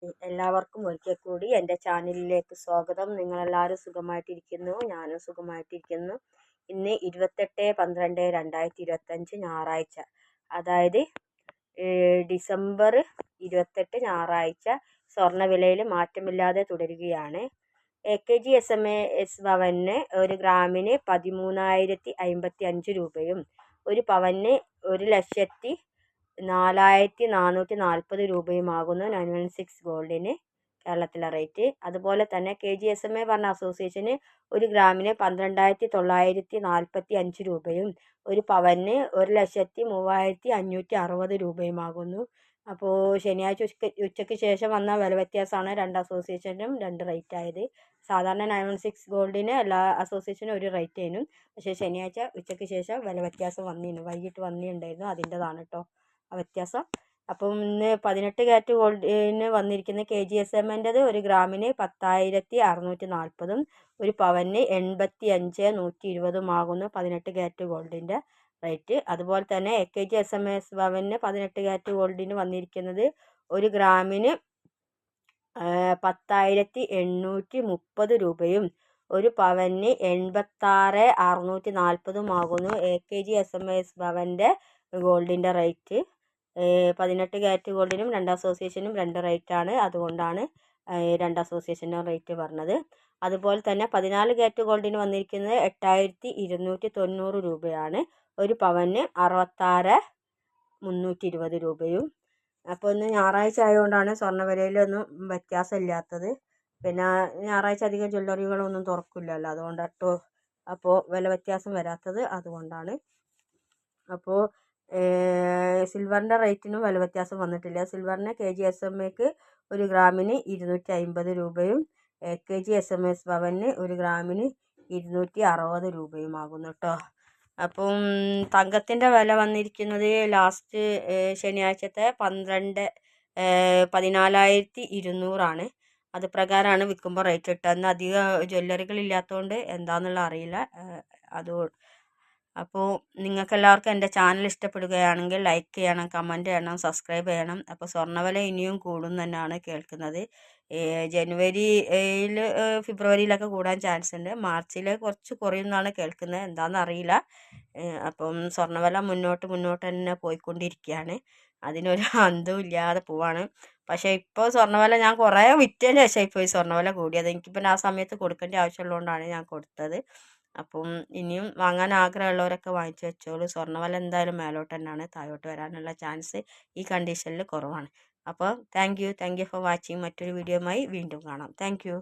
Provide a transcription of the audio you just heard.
എല്ലാവർക്കും ഒരിക്കൽ കൂടി എൻ്റെ ചാനലിലേക്ക് സ്വാഗതം. നിങ്ങളെല്ലാവരും സുഖമായിട്ടിരിക്കുന്നു? ഞാനും സുഖമായിട്ടിരിക്കുന്നു. ഇന്ന് 28/12/2025 ഞായറാഴ്ച, അതായത് ഡിസംബർ 28 ഞായറാഴ്ച. സ്വർണ്ണവിലയിൽ മാറ്റമില്ലാതെ തുടരുകയാണ്. AKGSMS ഭവന് 1 ഗ്രാമിന് 13,055 രൂപയും 1 പവന് 1,04,440 രൂപയുമാകുന്നു 916 ഗോൾഡിന് കേരളത്തിലെ റേറ്റ്. അതുപോലെ തന്നെ KGSMA പറഞ്ഞ അസോസിയേഷന് 1 ഗ്രാമിന് 12,945 രൂപയും 1 പവന് 1,03,560 രൂപയുമാകുന്നു. അപ്പോൾ ശനിയാഴ്ച ഉച്ചയ്ക്ക് ശേഷം വന്ന വില വ്യത്യാസമാണ് രണ്ട് അസോസിയേഷനും രണ്ട് റേറ്റ് ആയത്. സാധാരണ 916 ഗോൾഡിന് എല്ലാ അസോസിയേഷനും ഒരു റേറ്റ് ആയിരുന്നു. പക്ഷേ ശനിയാഴ്ച ഉച്ചയ്ക്ക് ശേഷം വില വ്യത്യാസം വന്നിരുന്നു, വൈകിട്ട് വന്നിട്ടുണ്ടായിരുന്നു. അതിൻ്റെതാണ് കേട്ടോ ആ വ്യത്യാസം. അപ്പം ഇന്ന് 18 കാരറ്റ് ഗോൾഡിന് വന്നിരിക്കുന്ന KGSMൻ്റെത് 1 ഗ്രാമിന് 10,640 1 പവന് 85,120 ആകുന്നു 18 കാരറ്റ് ഗോൾഡിൻ്റെ റേറ്റ്. അതുപോലെ തന്നെ AKGSMS ഭവന് 18 കാരറ്റ് ഗോൾഡിന് വന്നിരിക്കുന്നത് 1 ഗ്രാമിന് 10,830 രൂപയും 1 പവന് 86,640 ആകുന്നു AKGSMS ഭവൻ്റെ ഗോൾഡിൻ്റെ റേറ്റ്. 18 കാരറ്റ് ഗോൾഡിനും രണ്ട് അസോസിയേഷനും രണ്ട് റേറ്റാണ്, അതുകൊണ്ടാണ് രണ്ട് അസോസിയേഷനും റേറ്റ് പറഞ്ഞത്. അതുപോലെ തന്നെ 14 കാരറ്റ് ഗോൾഡിന് വന്നിരിക്കുന്നത് 8,290 രൂപയാണ്. 1 പവന് 66,320 രൂപയും. അപ്പോൾ ഇന്ന് ഞായറാഴ്ച ആയതുകൊണ്ടാണ് സ്വർണ്ണവിലയിലൊന്നും വ്യത്യാസമില്ലാത്തത്. പിന്നെ ഞായറാഴ്ച അധികം ജ്വല്ലറികളൊന്നും തുറക്കില്ലല്ലോ, അതുകൊണ്ടാട്ടോ അപ്പോൾ വില വ്യത്യാസം വരാത്തത്, അതുകൊണ്ടാണ്. അപ്പോൾ സിൽവറിൻ്റെ റേറ്റിനും വില വ്യത്യാസം വന്നിട്ടില്ല. സിൽവറിന് KGSMAക്ക് 1 ഗ്രാമിന് 250 രൂപയും AKGSMS ഭവന് 1 ഗ്രാമിന് 260 രൂപയുമാകുന്നു കേട്ടോ. അപ്പം തങ്കത്തിൻ്റെ വില വന്നിരിക്കുന്നത് ലാസ്റ്റ് ശനിയാഴ്ചത്തെ 14,200 അത് പ്രകാരമാണ് വിൽക്കുമ്പോൾ റേറ്റ് കിട്ടുക. അന്ന് അധികം ജ്വല്ലറികളില്ലാത്തതുകൊണ്ട് എന്താണെന്നുള്ള അറിയില്ല. അപ്പോൾ നിങ്ങൾക്കെല്ലാവർക്കും എൻ്റെ ചാനൽ ഇഷ്ടപ്പെടുകയാണെങ്കിൽ ലൈക്ക് ചെയ്യണം, കമൻറ്റ് ചെയ്യണം, സബ്സ്ക്രൈബ് ചെയ്യണം. അപ്പോൾ സ്വർണ്ണവില ഇനിയും കൂടും തന്നെയാണ് കേൾക്കുന്നത്. ജനുവരിയിൽ ഫെബ്രുവരിയിലൊക്കെ കൂടാൻ ചാൻസ് ഉണ്ട്. മാർച്ചിൽ കുറച്ച് കുറയുമെന്നാണ് കേൾക്കുന്നത്, എന്താണെന്ന് അറിയില്ല. അപ്പം സ്വർണ്ണവില മുന്നോട്ട് തന്നെ പോയിക്കൊണ്ടിരിക്കുകയാണ്. അതിനൊരു അന്തവും ഇല്ലാതെ പോവാണ്. പക്ഷേ ഇപ്പോൾ സ്വർണ്ണവില ഞാൻ കുറേ വിറ്റതിന് ശേഷം ഇപ്പോൾ ഈ സ്വർണ്ണവില കൂടിയത്. എനിക്കിപ്പോൾ ആ സമയത്ത് കൊടുക്കേണ്ട ആവശ്യമുള്ളതുകൊണ്ടാണ് ഞാൻ കൊടുത്തത്. അപ്പം ഇനിയും വാങ്ങാൻ ആഗ്രഹമുള്ളവരൊക്കെ വാങ്ങിച്ചു വെച്ചോളൂ. സ്വർണ്ണവില എന്തായാലും മേലോട്ട് തന്നെയാണ്, താഴോട്ട് വരാനുള്ള ചാൻസ് ഈ കണ്ടീഷനിൽ കുറവാണ്. അപ്പോൾ താങ്ക് യു ഫോർ വാച്ചിങ്. മറ്റൊരു വീഡിയോയുമായി വീണ്ടും കാണാം. Thank you.